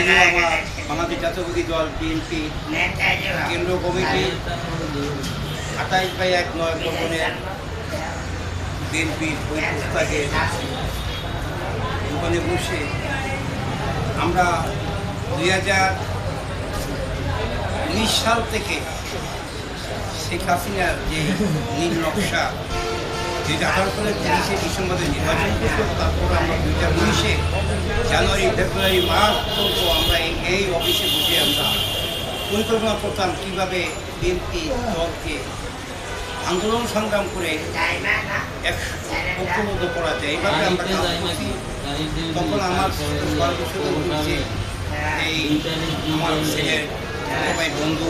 আমার বাংলাদেশ জাতীয়বাদী দল বিএনপি কেন্দ্র কমিটি 28/1/9 ভবনের বিএনপির বই পুস্তকে ওখানে বসে আমরা 2019 সাল থেকে শেখ হাসিনার যে নীল নকশা যেটা 18 সালের 30শে ডিসেম্বরে নির্বাচন করতো, তারপর আমরা 2019-এ জানুয়ারি ফেব্রুয়ারি মার্চ পর্যন্ত আমরা এই অফিসে বসে আমরা পরিকল্পনা করতাম কীভাবে বিএনপি দলকে আন্দোলন সংগ্রাম করে ঐক্যবদ্ধ করা যায়। এইভাবে আমরা কাজ করছি। তখন আমার সর্বশেষ এই আমার ছেলের ভাই বন্ধু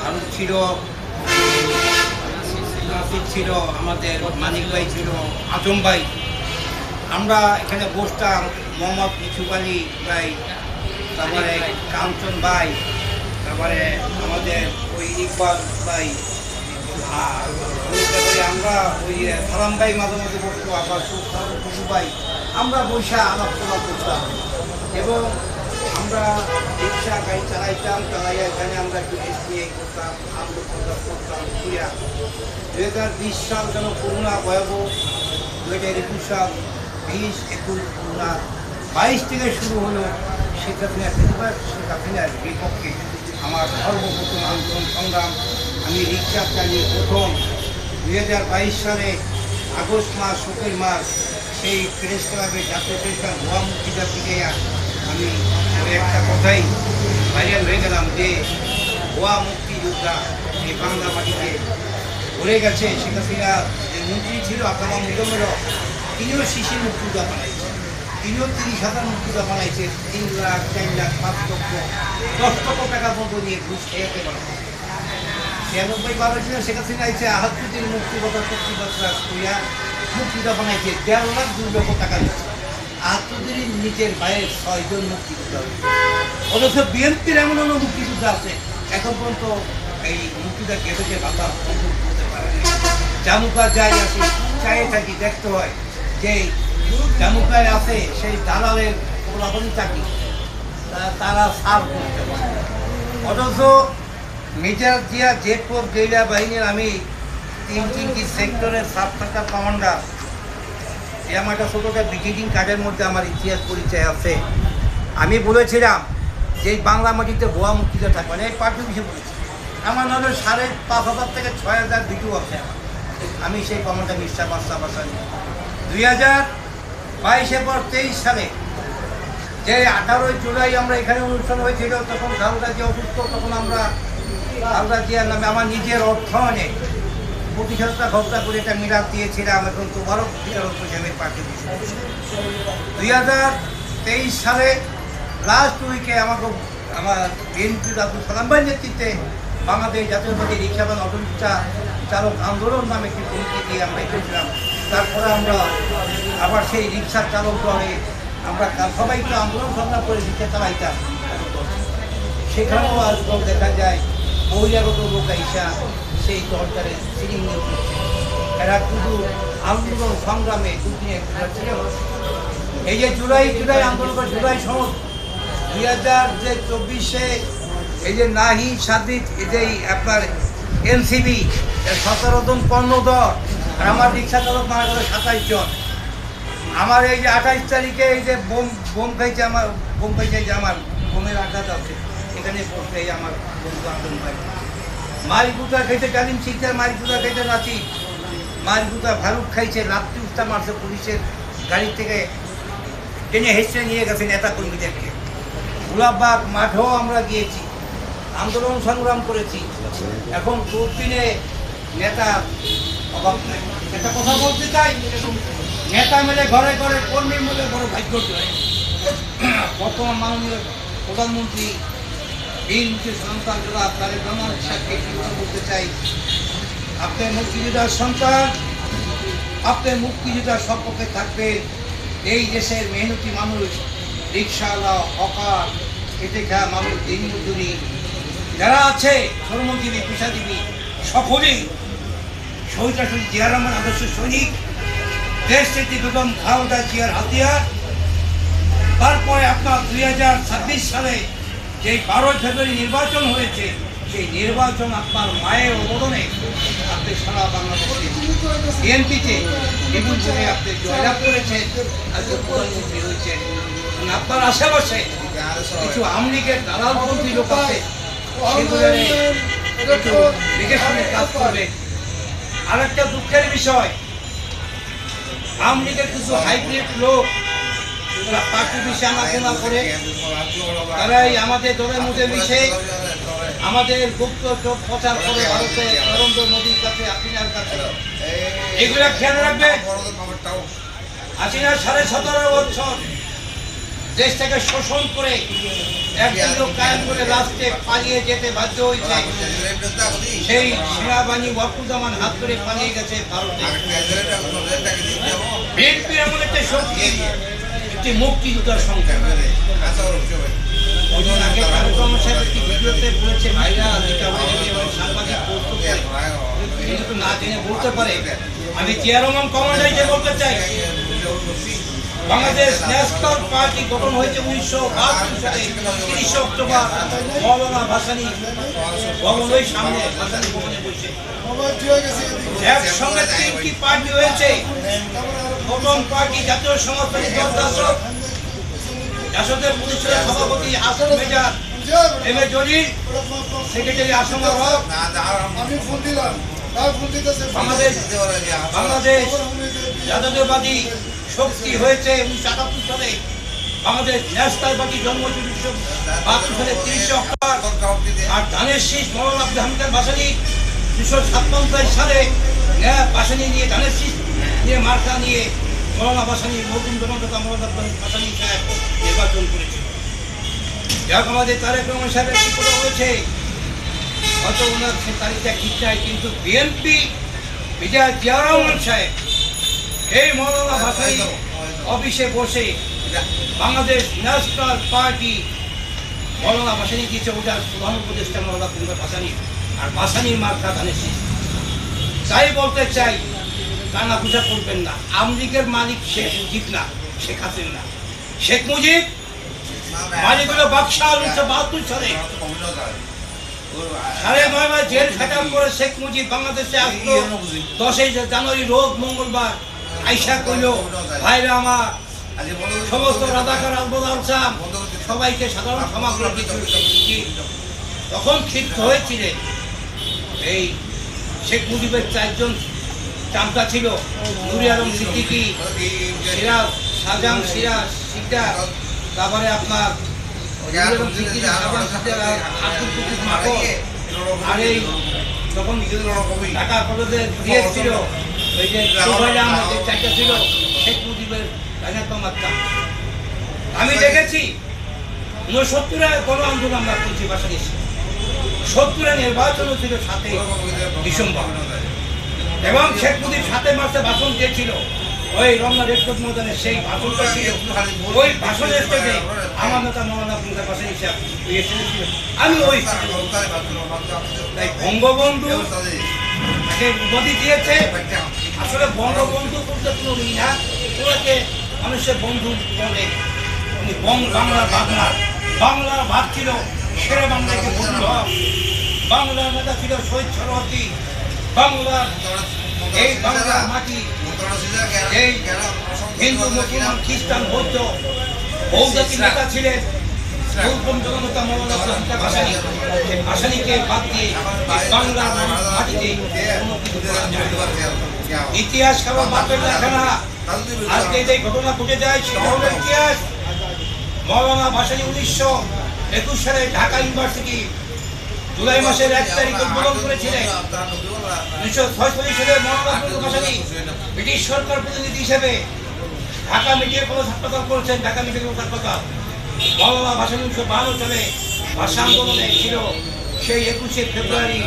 আরও ছিল, ছিল আমাদের মানিক ভাই, ছিল আজম ভাই। আমরা এখানে বসতাম, মোহাম্মদ ইউসুফ আলী ভাই, তারপরে কাঞ্চন ভাই, তারপরে আমাদের ওই ইকবাল ভাই, আমরা ওই সালাম ভাই মাঝে মাঝে বসতো, আবার টুকু ভাই, আমরা বৈশা আলাপ করতাম এবং আমরা রিক্সা গাড়ি চালাইতাম, চালাইয়া এখানে আমরা একটু এসে করতাম, আন্দোলন করতাম। 2020 সাল যেন করোনা ভয়াবহ, 2021 সাল 20, 21 করোনা, 22 থেকে শুরু হলো শেখ হাসিনার বিপক্ষে আমার সর্বপ্রথম আন্দোলন সংগ্রাম। আমি রিক্সা চালিয়ে প্রথম 2022 সালে আগস্ট মাস, শোকের মাস, সেই প্রেস ক্লাবে জাতীয় প্রেস ক্লাব ভুয়া মুক্তিটা পিটিয়ে আমি ওই একটা কথাই ভাইরাল হয়ে গেলাম যে ভুয়া মুক্তিযোদ্ধা এই বাংলা মাটিতে ঘুরে গেছে। শেখ হাসিনা যে মন্ত্রী ছিল আকামা মুজম্মের, তিনিও শিশির মুক্তিযোদ্ধা বানাইছে, তিনিও 30,000 মুক্তিযোদ্ধা বানাইছে, 3 লাখ, 4 লাখ, 5 লক্ষ, 10 লক্ষ টাকা মতো নিয়ে ঘুষ খেয়ে বানাইছে। 96 ছিল শেখ হাসিনা আইছে 78 দিন মুক্তিযোদ্ধা চুক্তিপত্রা করিয়া মুক্তিযোদ্ধা বানাইছে, 1.5 লাখ 2 লক্ষ টাকা দিচ্ছে। 78 দিন নিজের ভাইয়ের 6 জন মুক্তিযোদ্ধা হয়েছে। অথচ বিএনপির এমন অন্য মুক্তিযোদ্ধা আছে এখন পর্যন্ত এই মুক্তিযোদ্ধা গেছে বাতা করতে পারে। জামুকা যাই আসে চায়ে থাকি, দেখতে হয় যে জামুকায় আছে সেই দালালের প্রলাপনী চাকরি তারা সার করতে পারে। অথচ মেজর জিয়া জেটপুর গেরিলা বাহিনীর আমি 3টি সেক্টরের সাব থাকা কমান্ডার। এই আমার একটা ছোটোটা ভিজিটিং কার্ডের মধ্যে আমার ইতিহাস পরিচয় আছে। আমি বলেছিলাম যে বাংলা মাটিতে ভুয়া মুক্তিযোদ্ধা থাকবে না, এই পার্টি বিষয়ে বলেছি। আমার নাহলে 5,500 থেকে 6,000 ভিডিও আছে। আমি সেই কমান্ডার মির্জা বাদশা বাসানি 2022 পর 23 সালে যে 18 জুলাই আমরা এখানে অনুষ্ঠান হয়েছিল, তখন খালেদা জিয়া অসুস্থ, তখন আমরা খালেদা জিয়ার নামে আমার নিজের অর্থায়নে 25,000 খরচা করে এটা মিলাদ দিয়েছিলাম। এখন তোমারও হিসাবে পার্টি 2023 সালে লাস্ট উইকে আমার বিএনপি আব্দুল সালাম ভাইয়ের নেতৃত্বে বাংলাদেশ জাতীয়তাবাদী রিক্সাবান অটোরিক্সা চালক আন্দোলন নামে একটি কমিটি দিয়ে আমরা এসেছিলাম। তারপরে আমরা আবার সেই রিক্সা চালক দলে আমরা সবাই তো আন্দোলন সংগ্রাম করে রিক্সা চালাইতাম। সেখানেও আজকাল দেখা যায় বহিরাগত লোক আইসা সেই দলটারে সিলিং নিয়ে করছে। এরা শুধু আন্দোলন সংগ্রামে দুদিনে ছিল। এই যে জুলাই আন্দোলন বা জুলাই সনদ 2024-এ এই যে নাহি সাদিক, এই যে আপনার এনসিবি 17 জন কর্ণধর, আর আমার রিক্সা চালক মারা গেল 27 জন। আমার এই যে 28 তারিখে এই যে বোম খাইছে, আমার বোমের আঘাত আছে এখানে পড়ছে। এই আমার বন্ধু আন্দোলন ভাই মারিগুতা খাইছে, জালিম শিকদার মারিগুতা খাইছে, নাচি মারিগুতা ভালুক খাইছে, লাত্তি উস্তা মারছে পুলিশের গাড়ি থেকে টেনে হেসে নিয়ে গেছে নেতা কর্মীদেরকে। গোলাপবাগ মাঠেও আমরা গিয়েছি, আন্দোলন সংগ্রাম করেছি। এখন দুদিনে নেতা অভাব নাই। একটা কথা বলতে চাই, নেতা মেলে ঘরে ঘরে, কর্মী মেলে বড় ভাগ্য হয়। বর্তমান মাননীয় প্রধানমন্ত্রী বিএনপির সন্তান জনাব তারেক রহমান সাহেবকে বলতে চাই, আপনি মুক্তিযোদ্ধার সন্তান, আপনি মুক্তিযোদ্ধার সপক্ষে থাকবেন। এই দেশের মেহনতি মানুষ, রিক্সাওয়ালা, হকার, খেটে খাওয়া মানুষ, দিনমজুরি যারা আছে, শ্রমজীবী, পেশাজীবী, সকলেই শহীদ রাষ্ট্রপতি জিয়া রহমান আদর্শ সৈনিক, দেশ থেকে বেগম খালেদা জিয়ার হাতিয়ার। তারপরে আপনি আপনার 2026 সালে যে 12 ফেব্রুয়ারি নির্বাচন হয়েছে, সেই নির্বাচন আপনার মায়ের অনুমোদনে আপনি সারা বাংলাদেশে বিএনপিতে বিপুল করে আপনি জয়লাভ করেছেন, আজকে প্রধানমন্ত্রী হয়েছেন। আপনার আশেপাশে কিছু আওয়ামী লীগের দালালপন্থী লোক আছে, সেগুলো একটু দেখে শুনে কাজ করবে। আর একটা দুঃখের বিষয়, আওয়ামী লীগের কিছু হাইব্রিড লোক পার্টি বিষয়ে আলোচনা করে তারাই আমাদের দলের মধ্যে মিশে আমাদের গুপ্ত চোখ প্রচার করে ভারতে নরেন্দ্র মোদীর কাছে, হাসিনার কাছে। এগুলা খেয়াল রাখবে। হাসিনার 17.5 বছর দেশটাকে শোষণ করে একজন লোক কায়েম করে লাস্টে পালিয়ে যেতে বাধ্য হয়েছে। সেই সেনাবাহিনী ওয়াকুজ্জামান হাত ধরে পালিয়ে গেছে ভারতে। বিএনপির এমন একটা শক্তি, একটি মুক্তিযোদ্ধার সংখ্যা। ওইদিন আগে কার্যক্রম সাহেব একটি ভিডিওতে বলেছে, ভাইরা যেটা হয়ে গেলে সাংবাদিক কিন্তু না জেনে বলতে পারে। আমি জিয়া রহমান কমান্ডারকে বলতে চাই, বাংলাদেশ ন্যাশনাল পার্টি গঠন হয়েছে 1972 সালে 30 অক্টোবর। মৌলানা ভাসানী ভবনের সামনে ভাসানী ভবনে বসে একসঙ্গে 3টি পার্টি হয়েছে। প্রথম পার্টি জাতীয় সমাজবাদী দল জাসদ, জাসদের প্রতিষ্ঠাতা সভাপতি Asif major, M A Jalil, secretary Assam হক। বাংলাদেশ জাতীয়তাবাদী শক্তি হয়েছে 1978 সালে। বাংলাদেশ ন্যাশনাল পার্টি জন্ম 1972 সালে 30 অক্টোবর। আর ধানের শীষ মৌলানা আব্দুল হামিদ ভাসানী 1957 সালে ভাসানী নিয়ে, ধানের শীষ নিয়ে, মার্কা নিয়ে মৌলানা ভাসানী, নতুন জনতা মৌলানা ভাসানী সাহেব নির্বাচন করেছিল। যাক, আমাদের তারেক রহমান সাহেবের কি কথা হয়েছে, হয়তো ওনার সে তারিখটা ঠিক নাই, কিন্তু বিএনপি বিজয় জিয়া রহমান সাহেব এই মৌলানা ভাসানী অফিসে বসে বাংলাদেশ ন্যাশনাল পার্টি মৌলানা ভাসানী দিয়েছে, ওটার প্রধান উপদেষ্টা মৌলানা ভাসানী, আর ভাসানীর মার্কা ধানের শীষ। তাই বলতে চাই, কানা পূজা করবেন না। আওয়ামী লীগের মালিক শেখ মুজিব না, শেখ হাসিনা। শেখ মুজিব মালিক হলো বাকশাল 1972 সালে। 9.5 মাস জেল খাটার পরে শেখ মুজিব বাংলাদেশে আসলো। 10 জানুয়ারি রোজ মঙ্গলবার আইসা কইল, ভাইরা আমার, সমস্ত রাজাকার আলবদাম সবাইকে সাধারণ ক্ষমা করে দিচ্ছি। তখন ক্ষিপ্ত হয়েছিলেন এই শেখ মুজিবের 4 জন চামচা ছিল, নুরি আলম সিদ্দিকী, সিরাজ, শাহজাহান সিরাজ সিকদার, তারপরে আপনার আব্দুল কুদ্দুস মাকন। আর এই তখন ঢাকা কলেজের দিয়েছিল ওই যে আমাদের 4টা ছিল শেখ মুজিবের রাজনাত্মা। আমি দেখেছি 69 গণ আন্দোলন আমরা করছি ভাসানী, 70 নির্বাচনও ছিল 7 ডিসেম্বর, এবং শেখ মুজিব 7 মার্চে ভাষণ দিয়েছিল ওই রমনা রেডক্রস ময়দানে। সেই ভাষণটা ছিল, ওই ভাষণের স্টেজে আমার নেতা মৌলানা আব্দুল ভাসানী সাহেব এসেছিল। আমি ওই তাই বঙ্গবন্ধু তাকে উপাধি দিয়েছে। আসলে বঙ্গবন্ধু বলতে কোনো নেই না, ওনাকে মানুষের বন্ধু বলে। উনি বাংলার বাংলার ভাগ ছিল শেরে বাংলাকে বন্ধু হক। বাংলার নেতা ছিল শহীদ সরোয়ার্দী। বাংলার এই বাংলার মাটি, এই হিন্দু, মুসলমান, খ্রিস্টান, বৌদ্ধ বহুজাতির নেতা ছিলেন জনতা মৌলানা ভাসানী। সেই ভাসানীকে বাদ দিয়ে বাংলার মাটিতে ইতিহাস খাবার বাপের লেখা না। আজকে যে ঘটনা ঘটে যায় সেটা হলো ইতিহাস। মৌলানা ভাসানী 1921 সালে ঢাকা ইউনিভার্সিটি জুলাই মাসের 1 তারিখ উদ্বোধন করেছিলেন। 1946 সালে মৌলানা ভাসানী ব্রিটিশ সরকার প্রতিনিধি হিসেবে ঢাকা মেডিকেল কলেজ হাসপাতাল করেছেন। ঢাকা মেডিকেল কলেজ হাসপাতাল মৌলানা ভাসানী 1952 সালে ভাষা আন্দোলনে ছিল। সেই 21 ফেব্রুয়ারি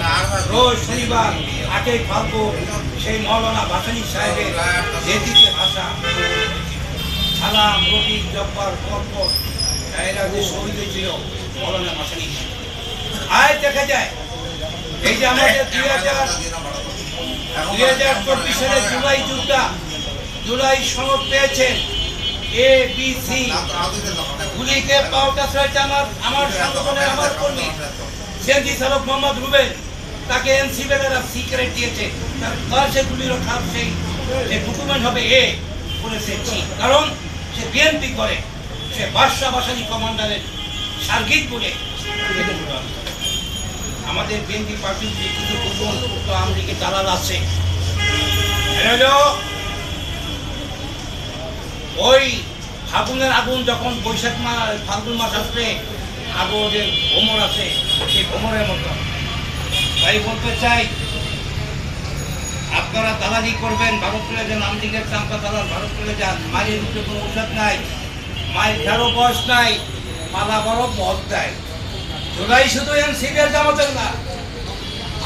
রোজ শনিবার 8 ফাল্গুন সেই মৌলানা ভাসানী সাহেবের জেদিতে ভাষা সালাম, রফিক, জব্বার, পরপর এরা যে শহীদ হয়েছিল মৌলানা ভাসানী। আজ দেখা যায় এই যে আমাদের 2024 সালে জুলাই যুদ্ধা, জুলাই সনদ পেয়েছেন এ বি সি গুলিতে পাওয়াটা হয়েছে আমার সংগঠনের আমার কর্মী সিএনজি চালক মোহাম্মদ রুবেল, তাকে এনসিবিরা সিক্রেট দিয়েছে, তার কাছে গুলির খাপ সেই ডকুমেন্ট হবে এ করেছে জি, কারণ সে বিএনপি করে, সে বাদশাহ বাসানি কমান্ডারের সার্গিক বলে। আমাদের বিএনপি পার্টির যে কিছু গোপন আমেরিকা দালাল আছে, ওই ফাগুনের আগুন যখন বৈশাখ মাস ফাল্গুন মাস আসবে, আগুনের ভ্রমর আছে, সেই ভ্রমরের মতো। তাই বলতে চাই, আপনারা দালালি করবেন, ভারত চলে যান, আমদিকের চামকা দালাল ভারত চলে যান, মায়ের উঠে কোনো ঔষধ নাই, মায়ের খেয়ারও বয়স নাই, পালা বড় মদ দেয়। জুলাই শুধু এনসিপির জামাতের না,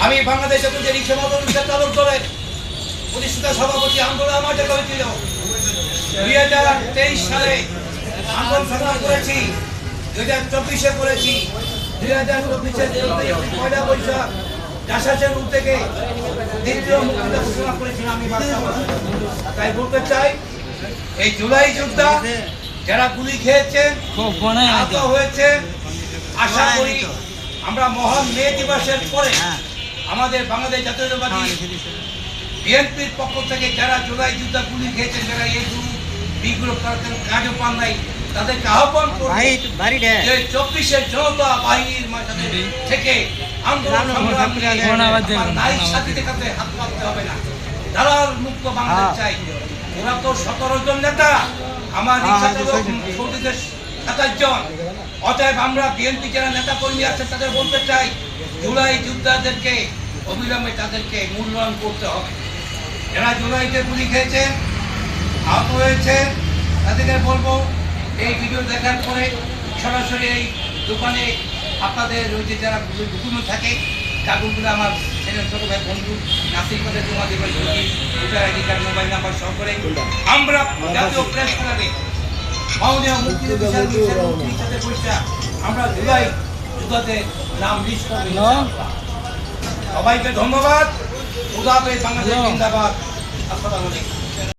আমি বাংলাদেশে যে রিক্সা মতো রিক্সা চালক দলের প্রতিষ্ঠাতা সভাপতি আন্দোলন আমার জায়গা হয়েছিল 2023 সালে আন্দোলন সংগ্রাম করেছি, 2024-এ করেছি, 2024-এর পয়লা বৈশাখ জাসাসের রূপ থেকে দ্বিতীয় মুক্তিযুদ্ধ ঘোষণা করেছিলাম আমি বাংলাদেশে। তাই বলতে চাই, এই জুলাই যোদ্ধা যারা গুলি খেয়েছেন, আহত হয়েছে, আশা করি আমরা মহান মে দিবসের পরে আমাদের বাংলাদেশ জাতীয়তাবাদী বিএনপির পক্ষ থেকে যারা জুলাই যোদ্ধা গুলি খেয়েছেন, যারা এই বি গ্রুপ কাজও পান নাই, তাদেরকে আহ্বান করব যে 24-এর জনতা বাহিনীর মাঝে থেকে আন্দোলন নারীর সাথীদের কাছে হাত পাততে হবে না, দালাল মুক্ত বাংলাদেশ চাই। ওরা তো 17 জন নেতা, আমার রিক্সা চালক সৌদিদের 27 জন। অতএব আমরা বিএনপি যারা নেতা কর্মী আছে তাদের বলতে চাই, জুলাই যোদ্ধাদেরকে অবিলম্বে তাদেরকে মূল্যায়ন করতে হবে। যারা জুলাইতে গুলি খেয়েছেন, আহত হয়েছে, তাদেরকে বলবো এই ভিডিও দেখার পরে সরাসরি এই দোকানে আপনাদের ওই যে যারা ঢুকুনো থাকে কাগজগুলো আমার ছেলের ছোটো ভাই বন্ধু নাসির কাছে জমা দেবেন, voter ID card, mobile number সহ করে আমরা জাতীয় প্রেস ক্লাবে মাননীয় মুক্তির সাথে বসে আমরা জুলাই যোদ্ধাদের নাম লিস্ট করব। সবাইকে ধন্যবাদ। খুদা হাফেজ, বাংলাদেশ জিন্দাবাদ। আসসালামু আলাইকুম।